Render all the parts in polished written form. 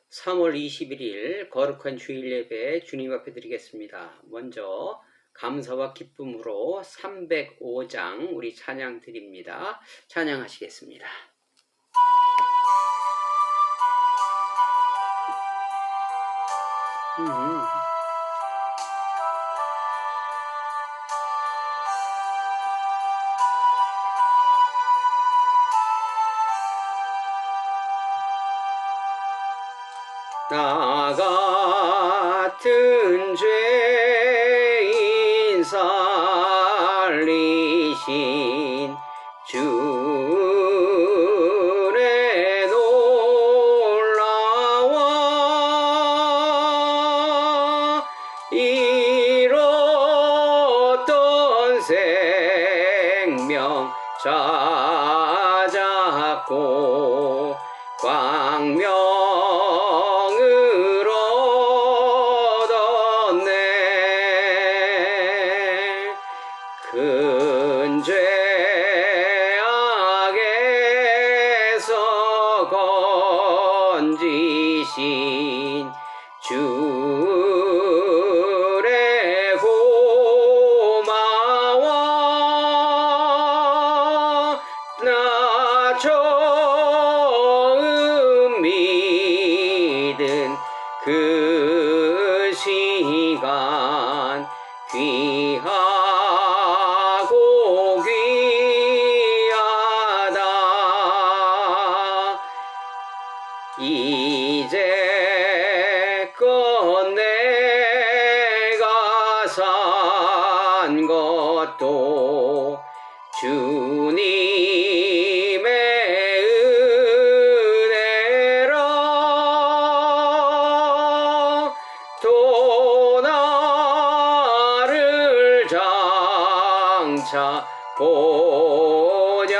3월 21일 거룩한 주일 예배 주님 앞에 드리겠습니다. 먼저 감사와 기쁨으로 305장 우리 찬양 드립니다. 찬양하시겠습니다. 나 같은 죄인 살리신 주의 놀라와 잃었던 생명 찾았고 광명을 얻었네. 큰 죄악에서 건지신 주의 고마워. 나 처음 믿은 그 시간 귀하고 귀하다. 이제껏 내가 산 것도 주님의 은혜라. 또 나를 장차 본향에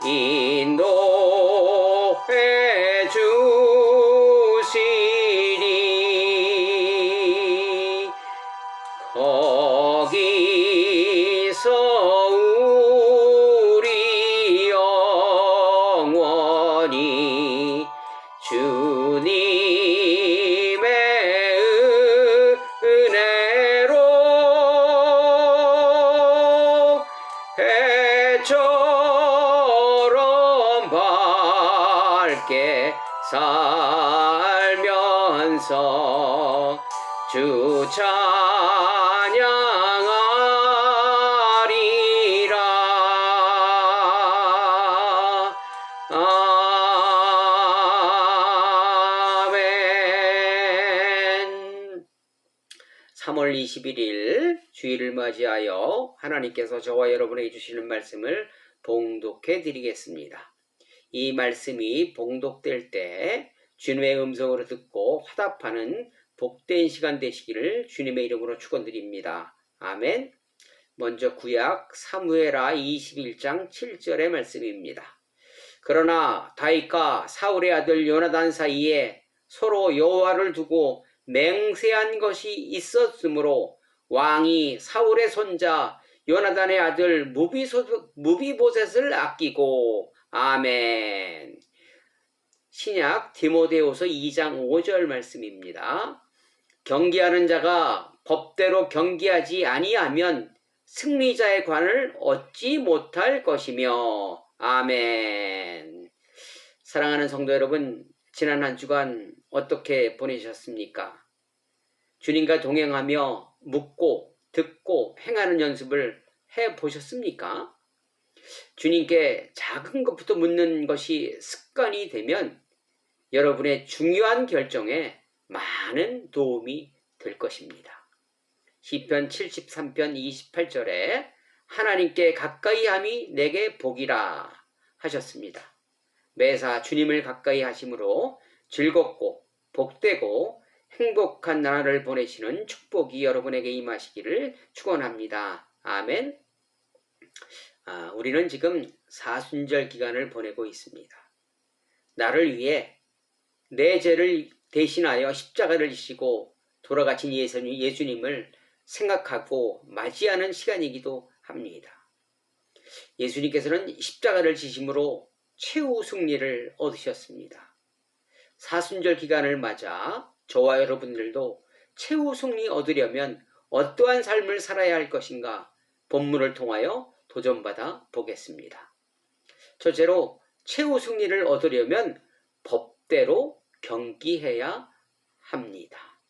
인도해 주시리. 거기서 우리 영원히 주님의 은혜로 해처럼 밝게 살면서 주 찬양하리라. 아멘. 3월 21일 주일을 맞이하여 하나님께서 저와 여러분에게 주시는 말씀을 봉독해 드리겠습니다. 이 말씀이 봉독될 때 주님의 음성으로 듣고 화답하는 복된 시간 되시기를 주님의 이름으로 축원드립니다. 아멘. 먼저 구약 사무엘하 21장 7절의 말씀입니다. 그러나 다윗과 사울의 아들 요나단 사이에 서로 여호와를 두고 맹세한 것이 있었으므로 왕이 사울의 손자 요나단의 아들 무비보셋을 아끼고. 아멘. 신약 디모데후서 2장 5절 말씀입니다. 경계하는 자가 법대로 경계하지 아니하면 승리자의 관을 얻지 못할 것이며. 아멘. 사랑하는 성도 여러분, 지난 한 주간 어떻게 보내셨습니까? 주님과 동행하며 묻고 듣고 행하는 연습을 해보셨습니까? 주님께 작은 것부터 묻는 것이 습관이 되면 여러분의 중요한 결정에 많은 도움이 될 것입니다. 시편 73편 28절에 하나님께 가까이 함이 내게 복이라 하셨습니다. 매사 주님을 가까이 하심으로 즐겁고 복되고 행복한 나날을 보내시는 축복이 여러분에게 임하시기를 축원합니다. 아멘. 우리는 지금 사순절 기간을 보내고 있습니다. 나를 위해 내 죄를 대신하여 십자가를 지시고 돌아가신 예수님을 생각하고 맞이하는 시간이기도 합니다. 예수님께서는 십자가를 지심으로 최후 승리를 얻으셨습니다. 사순절 기간을 맞아 저와 여러분들도 최후 승리 얻으려면 어떠한 삶을 살아야 할 것인가 본문을 통하여 도전받아 보겠습니다. 첫째로 최후 승리를 얻으려면 법대로 경기해야 합니다.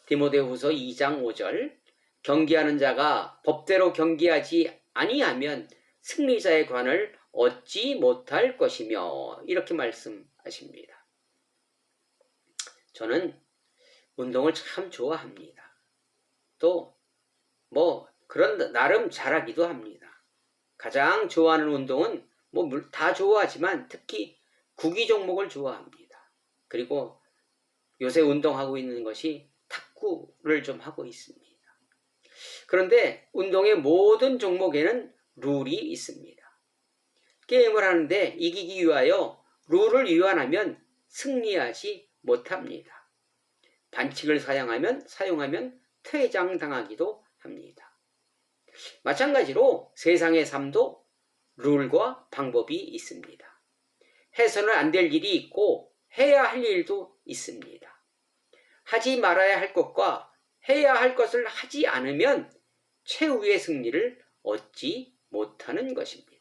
디모데후서 2장 5절 경기하는 자가 법대로 경기하지 아니하면 승리자의 관을 얻지 못할 것이며 이렇게 말씀하십니다. 저는 운동을 참 좋아합니다. 또 그런 나름 잘하기도 합니다. 가장 좋아하는 운동은 다 좋아하지만 특히 구기 종목을 좋아합니다. 그리고 요새 운동하고 있는 것이 탁구를 좀 하고 있습니다. 그런데 운동의 모든 종목에는 룰이 있습니다. 게임을 하는데 이기기 위하여 룰을 위반하면 승리하지 못합니다. 반칙을 사용하면 퇴장당하기도 합니다. 마찬가지로 세상의 삶도 룰과 방법이 있습니다. 해서는 안 될 일이 있고 해야 할 일도 있습니다. 하지 말아야 할 것과 해야 할 것을 하지 않으면 최후의 승리를 얻지 못하는 것입니다.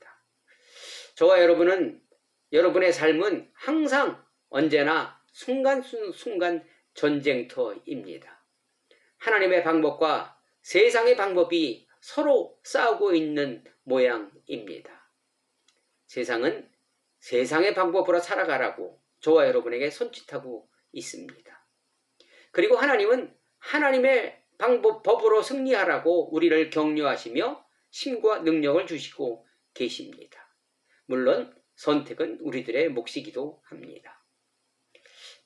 저와 여러분의 삶은 항상 언제나 순간순간 전쟁터입니다. 하나님의 방법과 세상의 방법이 서로 싸우고 있는 모양입니다. 세상은 세상의 방법으로 살아가라고 저와 여러분에게 손짓하고 있습니다. 그리고 하나님은 하나님의 법으로 승리하라고 우리를 격려하시며 힘과 능력을 주시고 계십니다. 물론 선택은 우리들의 몫이기도 합니다.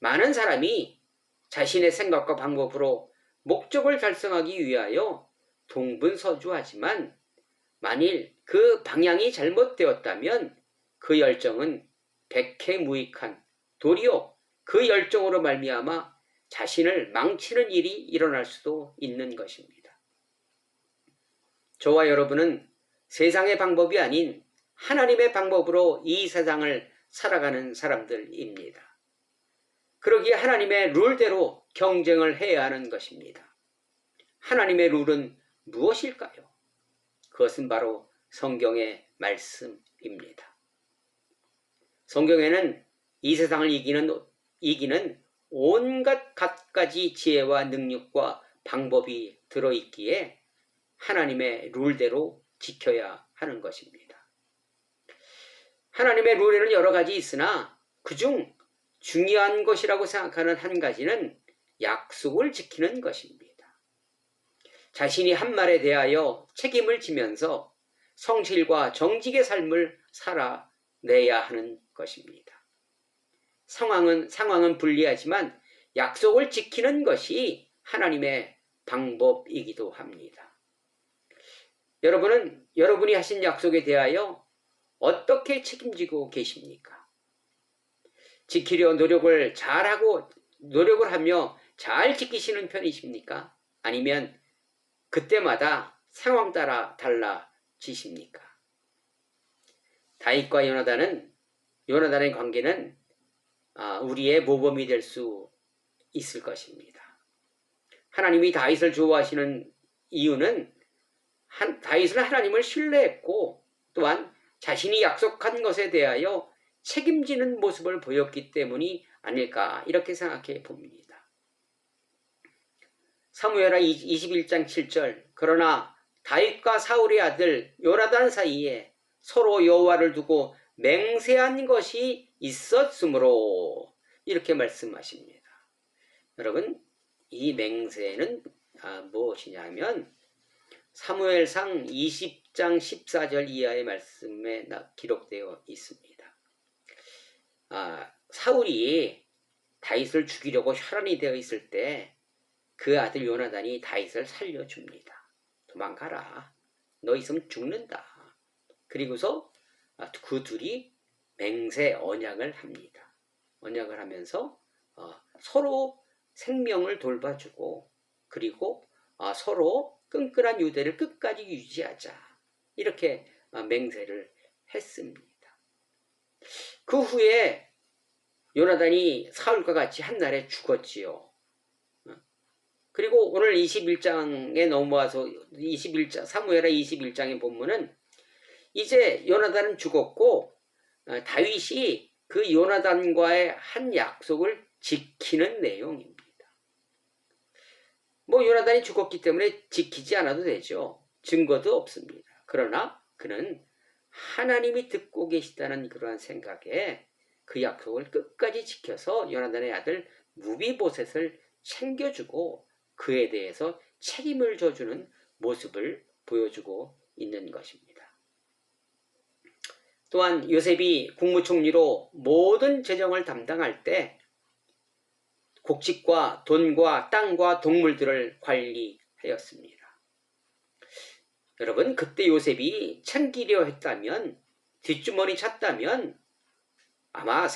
많은 사람이 자신의 생각과 방법으로 목적을 달성하기 위하여 동분서주하지만 만일 그 방향이 잘못되었다면 그 열정은 백해무익한 도리어 그 열정으로 말미암아 자신을 망치는 일이 일어날 수도 있는 것입니다. 저와 여러분은 세상의 방법이 아닌 하나님의 방법으로 이 세상을 살아가는 사람들입니다. 그러기에 하나님의 룰대로 경쟁을 해야 하는 것입니다. 하나님의 룰은 무엇일까요? 그것은 바로 성경의 말씀입니다. 성경에는 이 세상을 이기는 온갖 갖가지 지혜와 능력과 방법이 들어있기에 하나님의 룰대로 지켜야 하는 것입니다. 하나님의 룰에는 여러 가지 있으나 그중 중요한 것이라고 생각하는 한 가지는 약속을 지키는 것입니다. 자신이 한 말에 대하여 책임을 지면서 성실과 정직의 삶을 살아내야 하는 것입니다. 상황은 불리하지만 약속을 지키는 것이 하나님의 방법이기도 합니다. 여러분이 하신 약속에 대하여 어떻게 책임지고 계십니까? 지키려 노력을 하며 잘 지키시는 편이십니까? 아니면 그때마다 상황 따라 달라지십니까? 다윗과 요나단의 관계는 우리의 모범이 될 수 있을 것입니다. 하나님이 다윗을 좋아하시는 이유는 다윗은 하나님을 신뢰했고 또한 자신이 약속한 것에 대하여 책임지는 모습을 보였기 때문이 아닐까 이렇게 생각해 봅니다. 사무엘하 21장 7절 그러나 다윗과 사울의 아들 요나단 사이에 서로 여호와를 두고 맹세한 것이 있었으므로 이렇게 말씀하십니다. 여러분 이 맹세는 무엇이냐면 사무엘상 20장 14절 이하의 말씀에 기록되어 있습니다. 사울이 다윗을 죽이려고 혈안이 되어 있을 때 그 아들 요나단이 다윗을 살려줍니다. 도망가라. 너 있으면 죽는다. 그리고서 그 둘이 맹세 언약을 합니다. 언약을 하면서 서로 생명을 돌봐주고 그리고 서로 끈끈한 유대를 끝까지 유지하자. 이렇게 맹세를 했습니다. 그 후에 요나단이 사울과 같이 한날에 죽었지요. 그리고 오늘 21장에 넘어와서 21장 사무엘하 21장에 보면은 이제 요나단은 죽었고 다윗이 그 요나단과의 한 약속을 지키는 내용입니다. 뭐 요나단이 죽었기 때문에 지키지 않아도 되죠. 증거도 없습니다. 그러나 그는 하나님이 듣고 계시다는 그러한 생각에 그 약속을 끝까지 지켜서 요나단의 아들 무비보셋을 챙겨주고 그에 대해서 책임을 져주는 모습을 보여주고 있는 것입니다. 또한 요셉이 국무총리로 모든 재정을 담당할 때 곡식과 돈과 땅과 동물들을 관리하였습니다. 여러분, 그때 요셉이 챙기려 했다면, 뒷주머니 찼다면 아마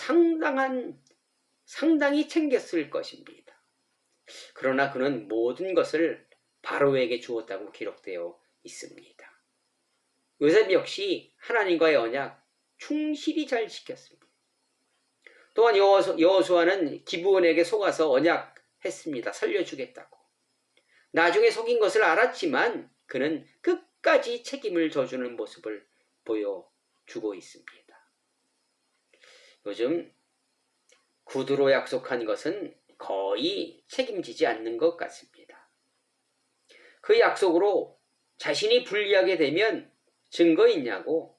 상당히 챙겼을 것입니다. 그러나 그는 모든 것을 바로에게 주었다고 기록되어 있습니다. 요셉 역시 하나님과의 언약 충실히 잘 지켰습니다. 또한 여호수아는 기브온에게 속아서 언약했습니다. 살려주겠다고. 나중에 속인 것을 알았지만 그는 끝까지 책임을 져주는 모습을 보여주고 있습니다. 요즘 구두로 약속한 것은 거의 책임지지 않는 것 같습니다. 그 약속으로 자신이 불리하게 되면 증거 있냐고,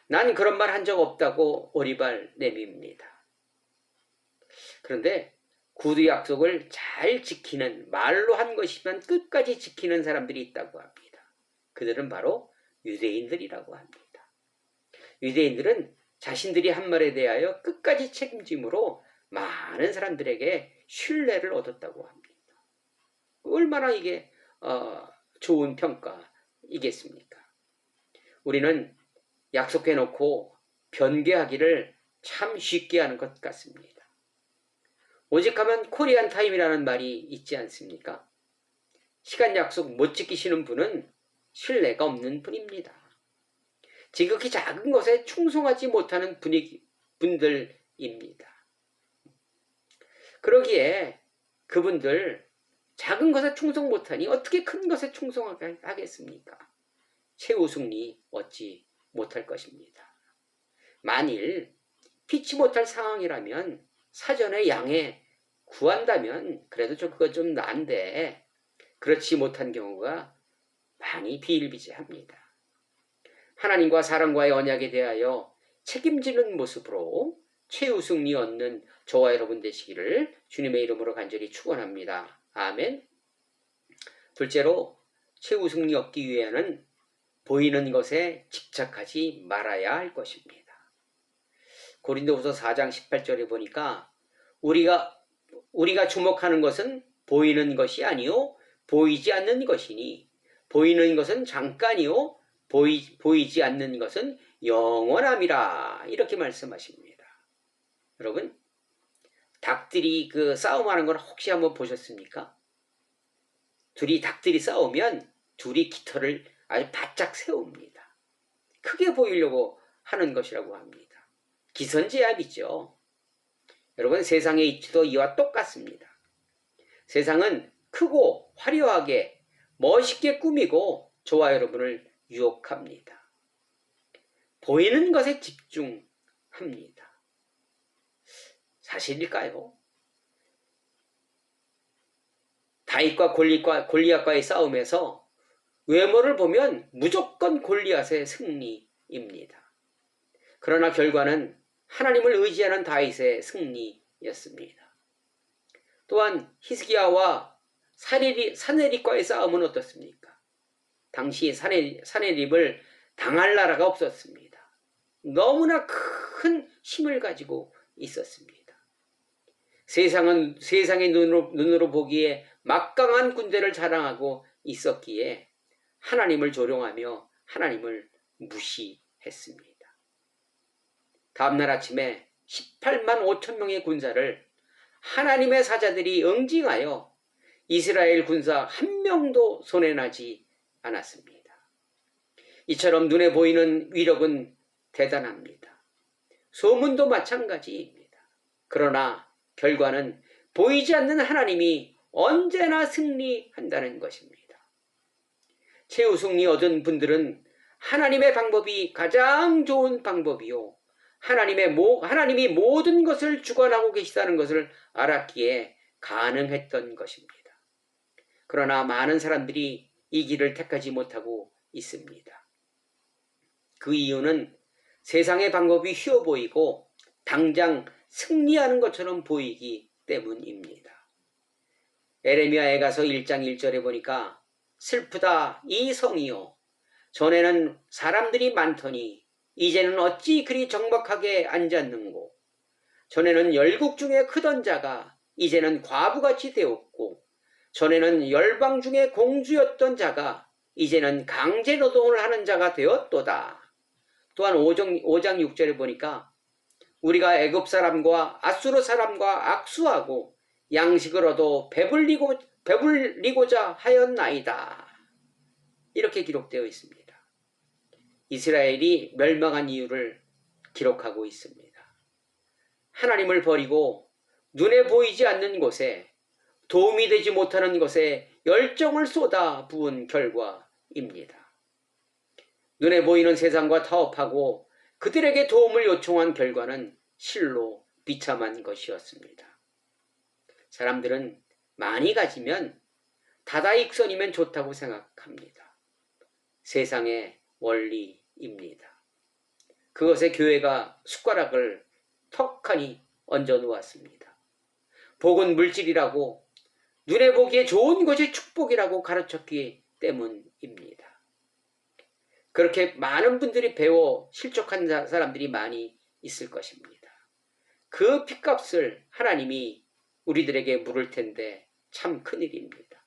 난 그런 말 한 적 없다고 오리발 내밉니다. 그런데 구두 약속을 잘 지키는, 말로 한 것이면 끝까지 지키는 사람들이 있다고 합니다. 그들은 바로 유대인들이라고 합니다. 유대인들은 자신들이 한 말에 대하여 끝까지 책임짐으로 많은 사람들에게 신뢰를 얻었다고 합니다. 얼마나 이게 좋은 평가이겠습니까? 우리는 약속해놓고 변개하기를 참 쉽게 하는 것 같습니다. 오직하면 코리안 타임이라는 말이 있지 않습니까? 시간 약속 못 지키시는 분은 신뢰가 없는 분입니다. 지극히 작은 것에 충성하지 못하는 분들입니다. 그러기에 그분들 작은 것에 충성 못하니 어떻게 큰 것에 충성하겠습니까? 최우승리 얻지 못할 것입니다. 만일 피치 못할 상황이라면 사전에 양해 구한다면 그래도 그거 좀 나은데 그렇지 못한 경우가 많이 비일비재합니다. 하나님과 사람과의 언약에 대하여 책임지는 모습으로 최우승리 얻는 저와 여러분 되시기를 주님의 이름으로 간절히 축원합니다. 아멘. 둘째로 최우승리 얻기 위해는 보이는 것에 집착하지 말아야 할 것입니다. 고린도후서 4장 18절에 보니까 우리가 주목하는 것은 보이는 것이 아니요 보이지 않는 것이니 보이는 것은 잠깐이요 보이지 않는 것은 영원함이라 이렇게 말씀하십니다. 여러분, 닭들이 그 싸움하는 걸 혹시 한번 보셨습니까? 닭들이 싸우면 둘이 깃털을 아주 바짝 세웁니다. 크게 보이려고 하는 것이라고 합니다. 기선제압이죠. 여러분, 세상의 이치도 이와 똑같습니다. 세상은 크고 화려하게 멋있게 꾸미고 저와 여러분을 유혹합니다. 보이는 것에 집중합니다. 사실일까요? 다윗과 골리앗과의 싸움에서 외모를 보면 무조건 골리앗의 승리입니다. 그러나 결과는 하나님을 의지하는 다윗의 승리였습니다. 또한 히스기야와 사네립과의 싸움은 어떻습니까? 당시 사네립을 당할 나라가 없었습니다. 너무나 큰 힘을 가지고 있었습니다. 세상의 눈으로 보기에 막강한 군대를 자랑하고 있었기에 하나님을 조롱하며 하나님을 무시했습니다. 다음날 아침에 18만 5천 명의 군사를 하나님의 사자들이 응징하여 이스라엘 군사 한 명도 손해나지 않았습니다. 이처럼 눈에 보이는 위력은 대단합니다. 소문도 마찬가지입니다. 그러나 결과는 보이지 않는 하나님이 언제나 승리한다는 것입니다. 최후 승리 얻은 분들은 하나님의 방법이 가장 좋은 방법이요, 하나님이 모든 것을 주관하고 계시다는 것을 알았기에 가능했던 것입니다. 그러나 많은 사람들이 이 길을 택하지 못하고 있습니다. 그 이유는 세상의 방법이 쉬워 보이고 당장 승리하는 것처럼 보이기 때문입니다. 에레미야에 가서 1장 1절에 보니까 슬프다 이 성이요, 전에는 사람들이 많더니 이제는 어찌 그리 적막하게 앉았는고, 전에는 열국 중에 크던 자가 이제는 과부같이 되었고, 전에는 열방 중에 공주였던 자가 이제는 강제 노동을 하는 자가 되었도다. 또한 5장 6절에 보니까 우리가 애굽 사람과 아수르 사람과 악수하고 양식을 얻어 배불리고자 하였나이다. 이렇게 기록되어 있습니다. 이스라엘이 멸망한 이유를 기록하고 있습니다. 하나님을 버리고 눈에 보이지 않는 곳에, 도움이 되지 못하는 것에 열정을 쏟아 부은 결과입니다. 눈에 보이는 세상과 타협하고 그들에게 도움을 요청한 결과는 실로 비참한 것이었습니다. 사람들은 많이 가지면 다다익선이면 좋다고 생각합니다. 세상의 원리입니다. 그것에 교회가 숟가락을 턱하니 얹어 놓았습니다. 복은 물질이라고, 눈에 보기에 좋은 것이 축복이라고 가르쳤기 때문입니다. 그렇게 많은 분들이 배워 실족한 사람들이 많이 있을 것입니다. 그 핏값을 하나님이 우리들에게 물을 텐데 참 큰일입니다.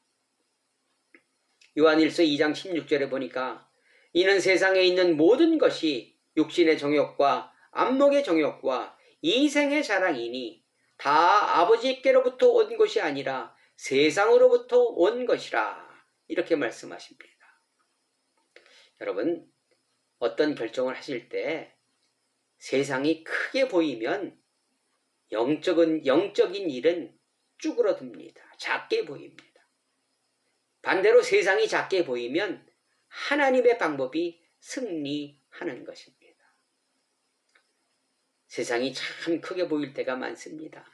요한일서 2장 16절에 보니까 이는 세상에 있는 모든 것이 육신의 정욕과 안목의 정욕과 이생의 자랑이니 다 아버지께로부터 온 것이 아니라 세상으로부터 온 것이라. 이렇게 말씀하십니다. 여러분, 어떤 결정을 하실 때 세상이 크게 보이면 영적인 일은 쭈그러듭니다. 작게 보입니다. 반대로 세상이 작게 보이면 하나님의 방법이 승리하는 것입니다. 세상이 참 크게 보일 때가 많습니다.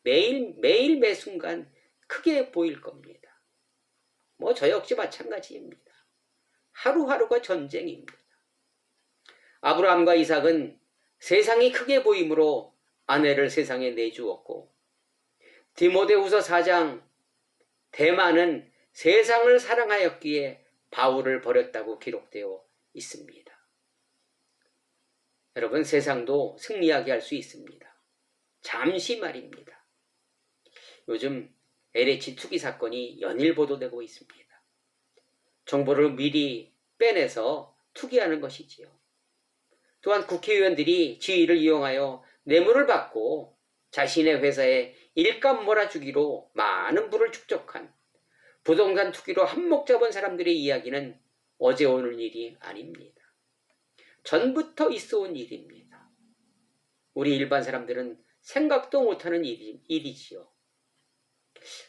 매일 매 순간 크게 보일 겁니다. 저 역시 마찬가지입니다. 하루하루가 전쟁입니다. 아브라함과 이삭은 세상이 크게 보이므로 아내를 세상에 내주었고, 디모데후서 4장 대만은 세상을 사랑하였기에 바울을 버렸다고 기록되어 있습니다. 여러분, 세상도 승리하게 할 수 있습니다. 잠시 말입니다. 요즘 LH 투기 사건이 연일 보도되고 있습니다. 정보를 미리 빼내서 투기하는 것이지요. 또한 국회의원들이 지위를 이용하여 뇌물을 받고 자신의 회사에 일감 몰아주기로 많은 부를 축적한 부동산 투기로 한몫 잡은 사람들의 이야기는 어제 오늘 일이 아닙니다. 전부터 있어온 일입니다. 우리 일반 사람들은 생각도 못하는 일이지요.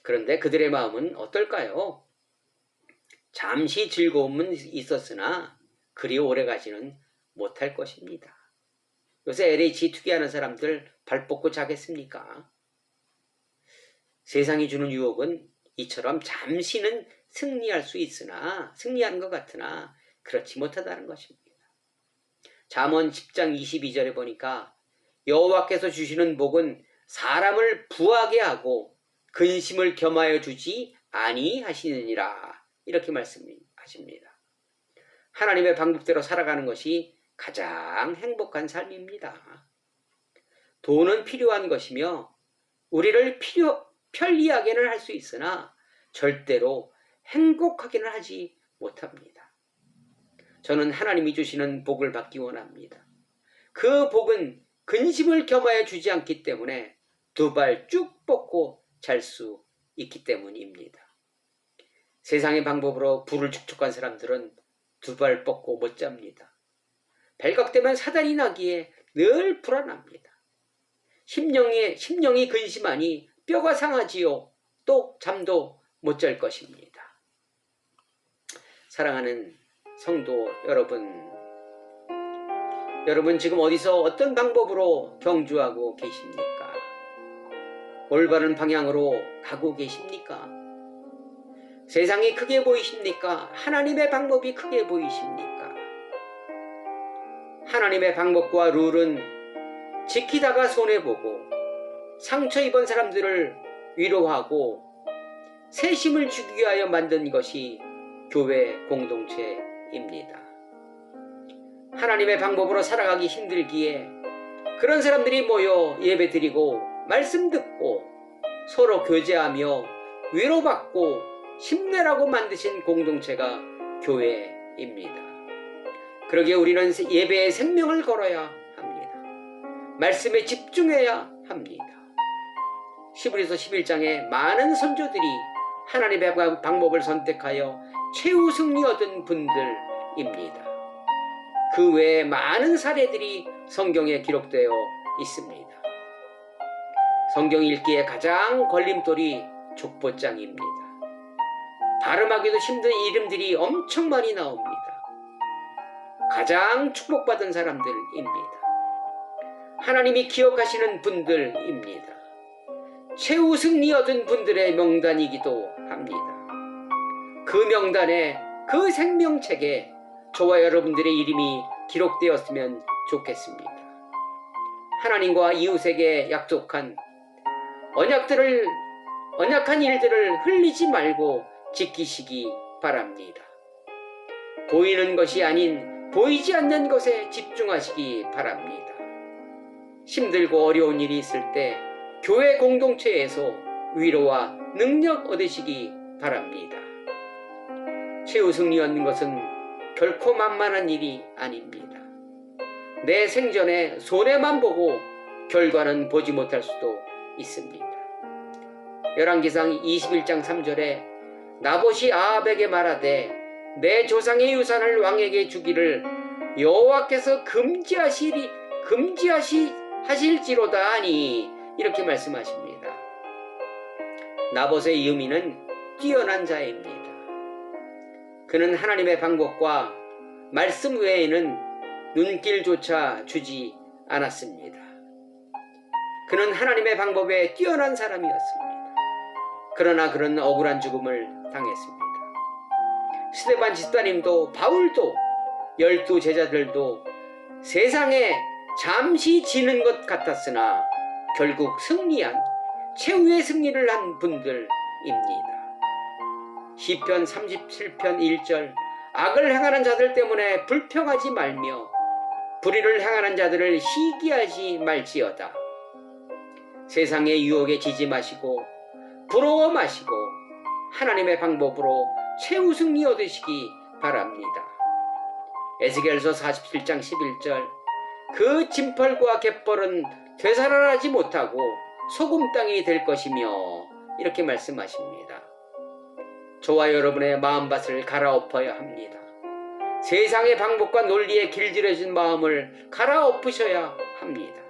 그런데 그들의 마음은 어떨까요? 잠시 즐거움은 있었으나 그리 오래가지는 못할 것입니다. 요새 LH 투기하는 사람들 발 뻗고 자겠습니까? 세상이 주는 유혹은 이처럼 잠시는 승리하는 것 같으나 그렇지 못하다는 것입니다. 잠언 10장 22절에 보니까 여호와께서 주시는 복은 사람을 부하게 하고 근심을 겸하여 주지 아니하시느니라. 이렇게 말씀하십니다. 하나님의 방법대로 살아가는 것이 가장 행복한 삶입니다. 돈은 필요한 것이며 우리를 편리하게는 할 수 있으나 절대로 행복하게는 하지 못합니다. 저는 하나님이 주시는 복을 받기 원합니다. 그 복은 근심을 겸하여 주지 않기 때문에 두 발 쭉 뻗고 잘 수 있기 때문입니다. 세상의 방법으로 부를 축적한 사람들은 두 발 뻗고 못 잡니다. 발각되면 사단이 나기에 늘 불안합니다. 심령이 근심하니 뼈가 상하지요. 또 잠도 못 잘 것입니다. 사랑하는 성도 여러분 지금 어디서 어떤 방법으로 경주하고 계십니까? 올바른 방향으로 가고 계십니까? 세상이 크게 보이십니까? 하나님의 방법이 크게 보이십니까? 하나님의 방법과 룰은 지키다가 손해보고 상처 입은 사람들을 위로하고 세심을 주기 위하여 만든 것이 교회 공동체입니다. 하나님의 방법으로 살아가기 힘들기에 그런 사람들이 모여 예배드리고 말씀 듣고 서로 교제하며 위로받고 힘내라고 만드신 공동체가 교회입니다. 그러기에 우리는 예배에 생명을 걸어야 합니다. 말씀에 집중해야 합니다. 히브리서 11장에 많은 선조들이 하나님의 방법을 선택하여 최후 승리 얻은 분들입니다. 그 외에 많은 사례들이 성경에 기록되어 있습니다. 성경 읽기에 가장 걸림돌이 족보장입니다. 발음하기도 힘든 이름들이 엄청 많이 나옵니다. 가장 축복받은 사람들입니다. 하나님이 기억하시는 분들입니다. 최후 승리 얻은 분들의 명단이기도 합니다. 그 명단에 그 생명책에 저와 여러분들의 이름이 기록되었으면 좋겠습니다. 하나님과 이웃에게 약속한 언약한 일들을 흘리지 말고 지키시기 바랍니다. 보이는 것이 아닌 보이지 않는 것에 집중하시기 바랍니다. 힘들고 어려운 일이 있을 때 교회 공동체에서 위로와 능력 얻으시기 바랍니다. 최후 승리 얻는 것은 결코 만만한 일이 아닙니다. 내 생전에 손해만 보고 결과는 보지 못할 수도 있습니다. 열왕기상 21장 3절에 나봇이 아합에게 말하되 내 조상의 유산을 왕에게 주기를 여호와께서 금지하실지로다 하니 이렇게 말씀하십니다. 나봇의 의미는 뛰어난 자입니다. 그는 하나님의 방법과 말씀 외에는 눈길조차 주지 않았습니다. 그는 하나님의 방법에 뛰어난 사람이었습니다. 그러나 그는 억울한 죽음을 당했습니다. 스데반 집사님도 바울도 12 제자들도 세상에 잠시 지는 것 같았으나 결국 승리한 최후의 승리를 한 분들입니다. 시편 37편 1절 악을 행하는 자들 때문에 불평하지 말며 불의를 행하는 자들을 시기하지 말지어다. 세상의 유혹에 지지 마시고 부러워 마시고 하나님의 방법으로 최후 승리 얻으시기 바랍니다. 에스겔서 47장 11절 그 진펄과 갯벌은 되살아나지 못하고 소금 땅이 될 것이며 이렇게 말씀하십니다. 저와 여러분의 마음밭을 갈아엎어야 합니다. 세상의 방법과 논리에 길들여진 마음을 갈아엎으셔야 합니다.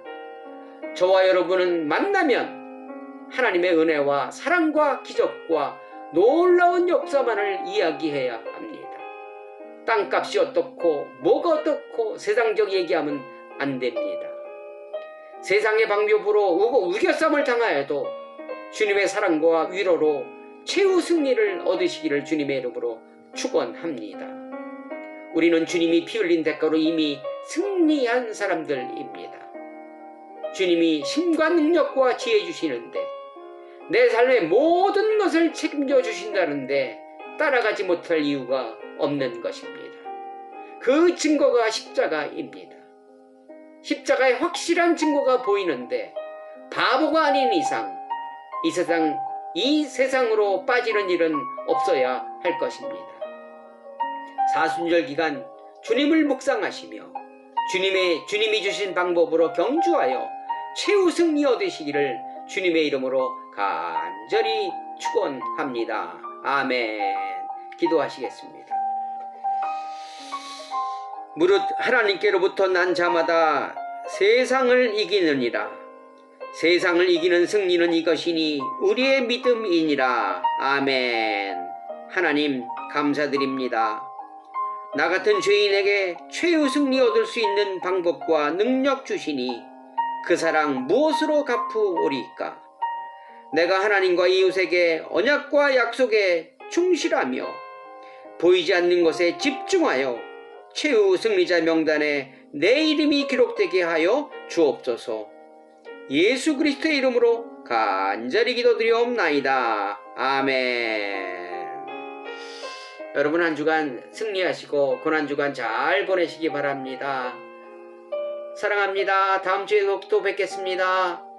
저와 여러분은 만나면 하나님의 은혜와 사랑과 기적과 놀라운 역사만을 이야기해야 합니다. 땅값이 어떻고 뭐가 어떻고 세상적 얘기하면 안 됩니다. 세상의 방법으로 우겨쌈을 당하여도 주님의 사랑과 위로로 최후 승리를 얻으시기를 주님의 이름으로 축원합니다. 우리는 주님이 피 흘린 대가로 이미 승리한 사람들입니다. 주님이 힘과 능력과 지혜 주시는데 내 삶의 모든 것을 책임져 주신다는데 따라가지 못할 이유가 없는 것입니다. 그 증거가 십자가입니다. 십자가의 확실한 증거가 보이는데 바보가 아닌 이상 이 세상으로 빠지는 일은 없어야 할 것입니다. 사순절 기간 주님을 묵상하시며 주님이 주신 방법으로 경주하여 최후 승리 얻으시기를 주님의 이름으로 간절히 축원합니다. 아멘. 기도하시겠습니다. 무릇 하나님께로부터 난 자마다 세상을 이기느니라. 세상을 이기는 승리는 이것이니 우리의 믿음이니라. 아멘. 하나님 감사드립니다. 나 같은 죄인에게 최후 승리 얻을 수 있는 방법과 능력 주시니 그 사랑 무엇으로 갚으오리까? 내가 하나님과 이웃에게 언약과 약속에 충실하며 보이지 않는 것에 집중하여 최후 승리자 명단에 내 이름이 기록되게 하여 주옵소서. 예수 그리스도의 이름으로 간절히 기도드리옵나이다. 아멘. 여러분 한 주간 승리하시고 고난 주간 잘 보내시기 바랍니다. 사랑합니다. 다음 주에 또 뵙겠습니다.